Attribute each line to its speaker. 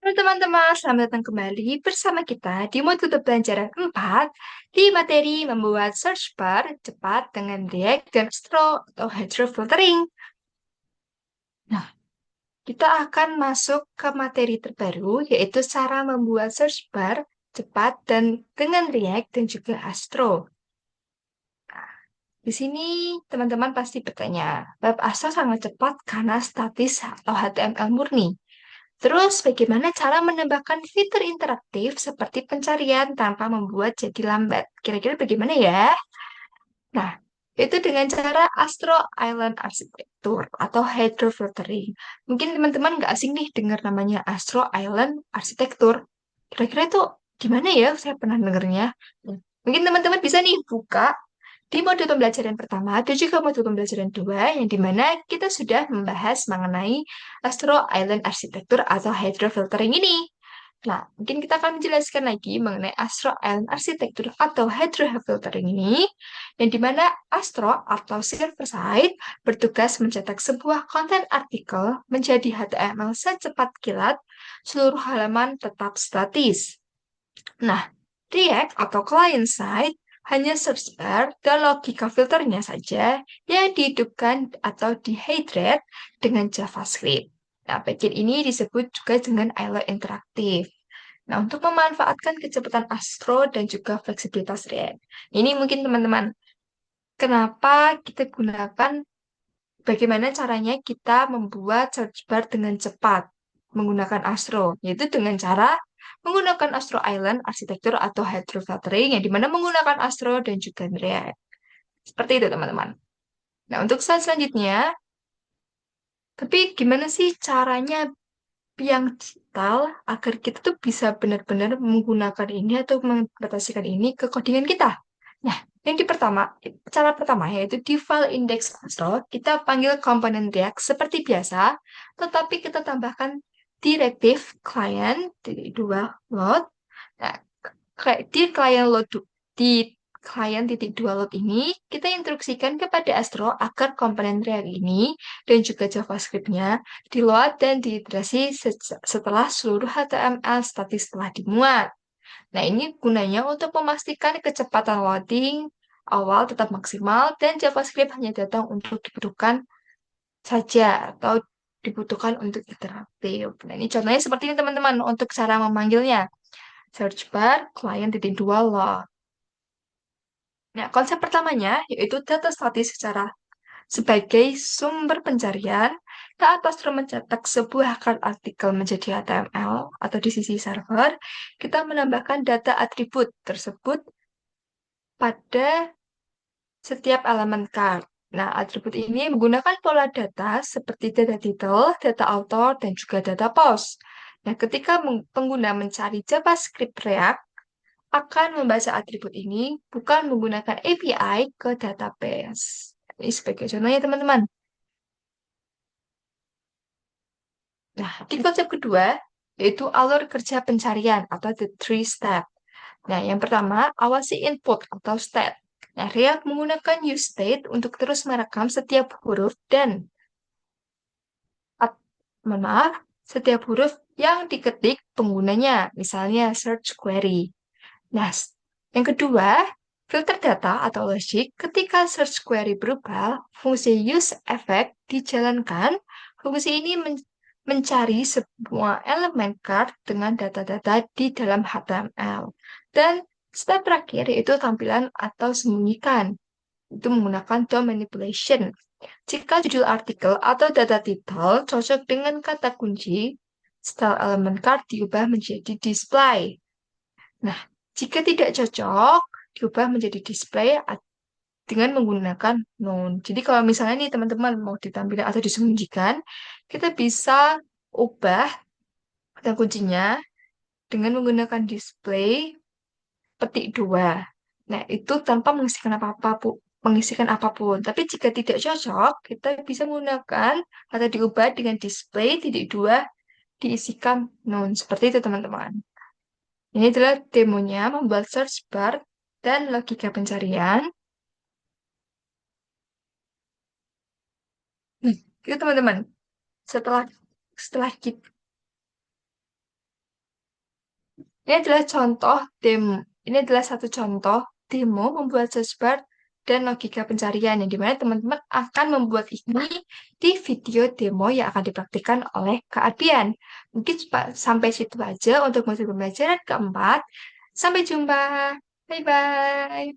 Speaker 1: Halo teman-teman, selamat datang kembali bersama kita di modul pembelajaran 4 di materi membuat search bar cepat dengan React dan Stro atau Hydro Filtering. Nah, kita akan masuk ke materi terbaru yaitu cara membuat search bar cepat dan dengan React dan juga Astro. Di sini teman-teman pasti bertanya, web Astro sangat cepat karena statis atau HTML murni. Terus, bagaimana cara menambahkan fitur interaktif seperti pencarian tanpa membuat jadi lambat? Kira-kira bagaimana ya? Nah, itu dengan cara Astro Island Architecture atau Hydro Filtering. Mungkin teman-teman nggak asing nih dengar namanya Astro Island Architecture. Kira-kira itu gimana ya? Saya pernah dengarnya. Mungkin teman-teman bisa nih buka di modul pembelajaran pertama dan juga modul pembelajaran 2 yang dimana kita sudah membahas mengenai Astro Island Architecture atau hydrofiltering ini. Nah, mungkin kita akan menjelaskan lagi mengenai Astro Island Architecture atau hydrofiltering ini, yang dimana Astro atau server-side bertugas mencetak sebuah konten artikel menjadi HTML secepat kilat, seluruh halaman tetap statis. Nah, React atau client side hanya search bar dan logika filternya saja yang dihidupkan atau dihydrate dengan JavaScript. Nah, bagian ini disebut juga dengan ILO interaktif. Nah, untuk memanfaatkan kecepatan Astro dan juga fleksibilitas React. Ini mungkin teman-teman, kenapa kita gunakan, bagaimana caranya kita membuat search bar dengan cepat menggunakan Astro, yaitu dengan cara menggunakan Astro Island arsitektur atau hydro filtering yang dimana menggunakan Astro dan juga React. Seperti itu teman-teman. Nah untuk slide selanjutnya, tapi gimana sih caranya yang digital agar kita tuh bisa benar-benar menggunakan ini atau mengadaptasikan ini ke codingan kita? Nah, cara pertama yaitu di file index Astro, kita panggil komponen React seperti biasa, tetapi kita tambahkan direktif client titik dua load. Nah, kayak di klien load di klien titik dua load ini kita instruksikan kepada Astro agar komponen React ini dan juga JavaScript-nya di load dan diiterasi setelah seluruh HTML statis telah dimuat. Nah, ini gunanya untuk memastikan kecepatan loading awal tetap maksimal dan JavaScript hanya datang untuk dibutuhkan saja atau dibutuhkan untuk interaktif. Nah, ini contohnya seperti ini teman-teman untuk cara memanggilnya. Search bar client titik dua load. Nah, konsep pertamanya yaitu data statis sebagai sumber pencarian. Saat Astro mencetak sebuah artikel menjadi HTML atau di sisi server, kita menambahkan data atribut tersebut pada setiap elemen card. Nah, atribut ini menggunakan pola data seperti data title, data author, dan juga data post. Nah, ketika pengguna mencari JavaScript React, akan membaca atribut ini bukan menggunakan API ke database. Ini sebagai contohnya, teman-teman. Nah, di konsep kedua, yaitu alur kerja pencarian atau the three step. Nah, yang pertama, awasi input atau state. Nah, React menggunakan useState untuk terus merekam setiap huruf dan, at- mohon maaf, setiap huruf yang diketik penggunanya, misalnya search query. Nah, yang kedua, filter data atau logic. Ketika search query berubah, fungsi use effect dijalankan. Fungsi ini mencari semua elemen card dengan data-data di dalam HTML. Dan step terakhir yaitu tampilan atau sembunyikan. Itu menggunakan DOM manipulation. Jika judul artikel atau data title cocok dengan kata kunci, style elemen card diubah menjadi display. Nah, jika tidak cocok, diubah menjadi display dengan menggunakan noun. Jadi kalau misalnya nih teman-teman mau ditampilkan atau disembunyikan, kita bisa ubah kata kuncinya dengan menggunakan display petik dua. Nah, itu tanpa mengisikan apapun. Tapi jika tidak cocok, kita bisa menggunakan atau diubah dengan display titik dua diisikan noun. Seperti itu, teman-teman. Ini adalah demonya membuat search bar dan logika pencarian. Itu teman-teman. Setelah setelah kita Ini adalah contoh demo. Ini adalah satu contoh demo membuat search bar dan logika pencarian yang dimana teman-teman akan membuat ini di video demo yang akan dipraktikkan oleh Kak Ardian. Mungkin sampai situ aja untuk materi pembelajaran keempat. Sampai jumpa. Bye-bye.